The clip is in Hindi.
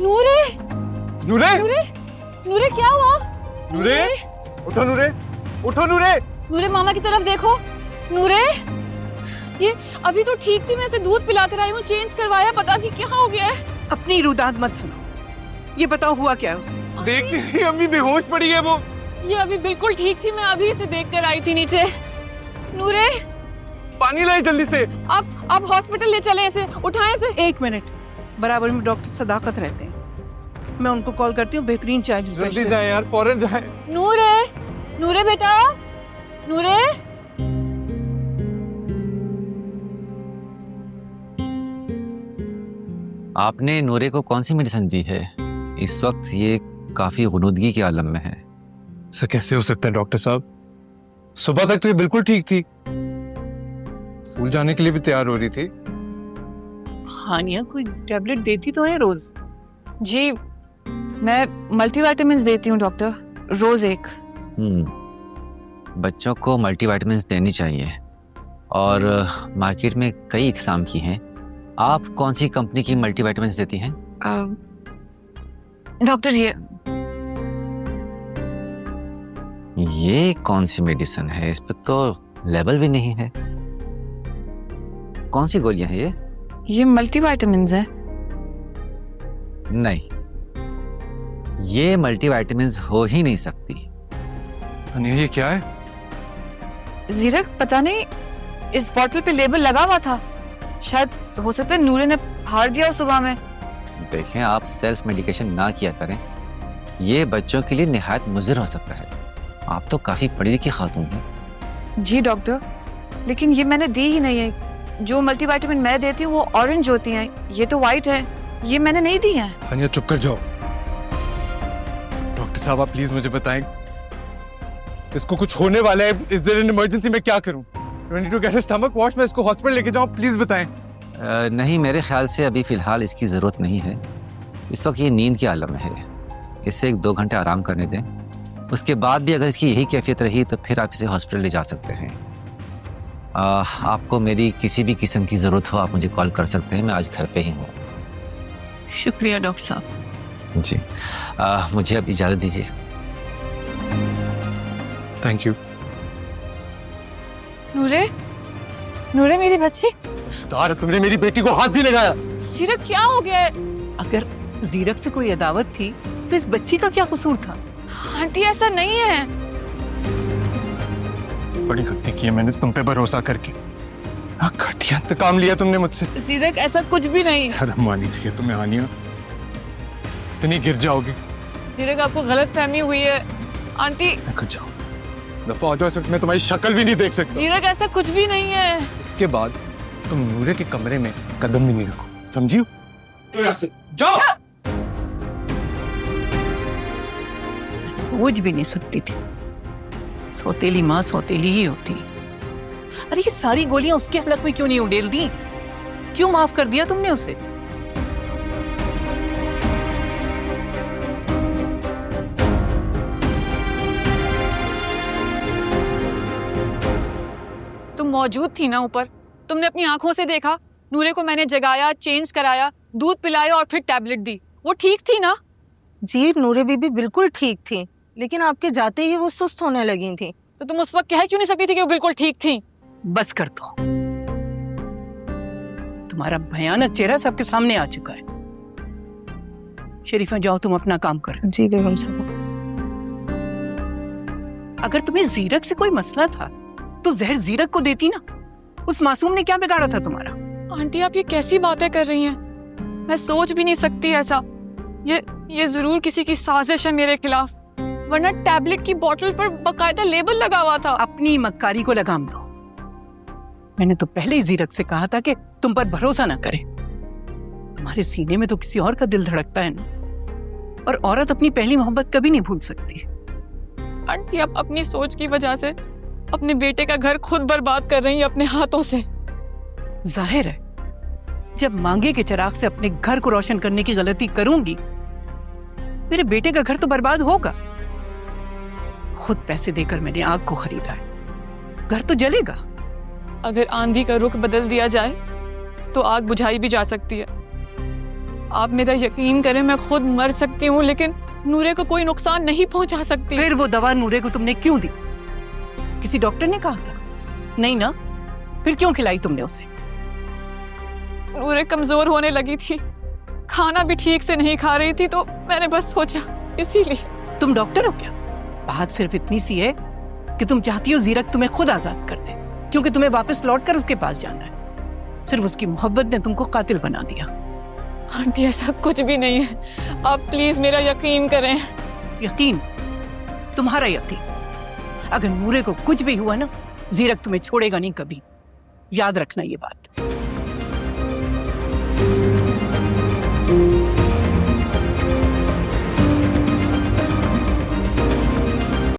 नूरे नूरे नूरे नूरे क्या हुआ? नूरे उठो नूरे, उठो नूरे। नूरे मामा की तरफ देखो। नूरे ये अभी तो ठीक थी, मैं इसे दूध पिला कर आई हूँ, चेंज करवाया, पता नहीं क्या हो गया है। अपनी रुदाद मत सुनो, ये बताओ हुआ क्या है उसे? देख नहीं अम्मी बेहोश पड़ी है वो। ये अभी बिल्कुल ठीक थी, मैं अभी इसे देख कर आई थी नीचे। नूरे पानी लाए जल्दी से। आप हॉस्पिटल ले चले इसे, उठाएं इसे। 1 मिनट, बराबर में डॉक्टर सदाकत रहते हैं, मैं उनको कॉल करती हूँ। बेहतरीन चाइल्ड जल्दी स्पेशलिस्ट। जाए यार, फौरन जाए। नूरे नूरे बेटा, नूरे। आपने नूरे को कौन सी मेडिसिन दी है? इस वक्त ये काफी गुनूदगी के आलम में है। सर कैसे हो सकता है डॉक्टर साहब, सुबह तक तो ये बिल्कुल ठीक थी, स्कूल जाने के लिए भी तैयार हो रही थी। हानिया कोई टैबलेट देती तो है रोज? जी मैं मल्टीविटामिन्स देती हूँ डॉक्टर, रोज एक। बच्चों को मल्टीविटामिन्स देनी चाहिए और मार्केट में कई इकसाम की हैं। आप कौन सी कंपनी की मल्टीविटामिन्स देती हैं? डॉक्टर ये कौन सी मेडिसिन है? इस पर तो लेबल भी नहीं है। कौन सी गोलियां हैं ये मल्टीविटामिन्स है। नहीं, ये मल्टीविटामिन्स हो ही नहीं सकती। अनिया ये क्या है? जीरक पता नहीं, इस बॉटल पे लेबल लगा हुआ था, शायद हो सकता है नूरे ने फाड़ दिया हो सुबह में। देखें, आप सेल्फ मेडिकेशन ना किया करें, ये बच्चों के लिए निहायत मुज़िर हो सकता है। आप तो काफी पढ़ी लिखी खातून हैं। जी डॉक्टर, लेकिन ये मैंने दी ही नहीं है। जो मल्टीविटामिन मैं देती हूँ वो ऑरेंज होती हैं, ये तो वाइट है, ये मैंने नहीं दी है। अनिया चुप कर जाओ। डॉक्टर साहब आप प्लीज मुझे बताएं, इसको कुछ होने वाला है, इस देर इन इमरजेंसी में क्या करूं? I need to get a stomach wash, मैं इसको हॉस्पिटल लेके जाऊं, प्लीज बताएं। नहीं, मेरे ख्याल से अभी फ़िलहाल इसकी ज़रूरत नहीं है। इस वक्त ये नींद के आलम में है, इसे 1-2 घंटे आराम करने दें। उसके बाद भी अगर इसकी यही कैफियत रही तो फिर आप इसे हॉस्पिटल ले जा सकते हैं। आपको मेरी किसी भी किस्म की ज़रूरत हो आप मुझे कॉल कर सकते हैं, मैं आज घर पे ही हूँ। शुक्रिया डॉक्टर साहब। जी मुझे अब इजाज़त दीजिए। Thank you. नूरे नूरे मेरी बच्ची। तार तुमने मेरी बेटी को हाथ भी लगाया। जीरक क्या हो गया है? अगर जीरक से कोई अदावत थी तो इस बच्ची का क्या कसूर था? आंटी ऐसा नहीं है। बड़ी गलती की है मैंने तुम पे भरोसा करके। घटिया इंतकाम लिया तुमने मुझसे। जीरक ऐसा कुछ भी नहीं। शर्म आनी चाहिए तुम्हें हानिया, इतनी गिर जाओगी। जीरक आपको गलत फहमी हुई है। आंटी निकल जाओ, दफा हो जाओ, इस वक्त मैं तुम्हारी शक्ल भी नहीं देख सकता। जीरक ऐसा कुछ भी नहीं है। इसके बाद तुम नूरे के कमरे में कदम भी नहीं रखो, समझियो? जाओ। सोच भी नहीं सकती थी, सौतेली माँ सौतेली ही होती है। अरे ये सारी गोलियां उसके हलक में क्यों नहीं उड़ेल दी? क्यों माफ कर दिया तुमने उसे? तुम मौजूद थी ना ऊपर, तुमने अपनी आंखों से देखा। नूरे को मैंने जगाया, चेंज कराया, दूध पिलाया और फिर टैबलेट दी। वो ठीक थी ना? जी नूरे बीबी बिल्कुल ठीक थी, लेकिन आपके जाते ही वो सुस्त होने लगी थी। तो तुम उस वक्त कह क्यों नहीं सकती थी कि वो बिल्कुल ठीक थी? बस कर दो, तुम्हारा भयानक चेहरा सबके सामने आ चुका है। शरीफा जाओ तुम अपना काम करो। जी बेगम साहब। अगर तुम्हें जीरक से कोई मसला था तो जहर जीरक को देती ना। उस मासूम ने क्या बिगाड़ा था तुम्हारा? आंटी आप ये कैसी बातें कर रही हैं? मैं सोच भी नहीं सकती ऐसा। ये जरूर किसी की साजिश है मेरे खिलाफ, वरना टैबलेट की बोतल पर बकायदा लेबल लगा हुआ था। अपनी मक्कारी को लगाम दो। मैंने तो पहले ही जीरक से कहा था कि तुम पर भरोसा ना करे। तुम्हारे सीने में तो किसी और का दिल धड़कता है ना, और औरत अपनी पहली मोहब्बत कभी नहीं भूल सकती। आंटी आप अपनी सोच की वजह से अपने बेटे का घर खुद बर्बाद कर रही हैं अपने हाथों से। जाहिर है, जब मांगे के चिराग से अपने घर को रोशन करने की गलती करूंगी, मेरे बेटे का घर तो बर्बाद होगा। खुद पैसे देकर मैंने आग को खरीदा है, घर तो जलेगा। अगर आंधी का रुख बदल दिया जाए तो आग बुझाई भी जा सकती है। आप मेरा यकीन करें, मैं खुद मर सकती हूँ लेकिन नूरे को कोई नुकसान नहीं पहुंचा सकती। फिर वो दवा नूरे को तुमने क्यों दी? किसी डॉक्टर ने कहा था? नहीं ना, फिर क्यों खिलाई तुमने उसे? नूरे कमजोर होने लगी थी, खाना भी ठीक से नहीं खा रही थी, तो मैंने बस सोचा, इसीलिए। तुम डॉक्टर हो क्या? बात सिर्फ इतनी सी है कि तुम चाहती हो जीरक तुम्हें खुद आजाद कर दे, क्योंकि तुम्हें वापस लौटकर उसके पास जाना है। सिर्फ उसकी मोहब्बत ने तुमको कातिल बना दिया। आंटी ऐसा कुछ भी नहीं है, आप प्लीज मेरा यकीन करें। यकीन? तुम्हारा यकीन? अगर नूरे को कुछ भी हुआ ना, जीरक तुम्हें छोड़ेगा नहीं कभी। याद रखना ये बात।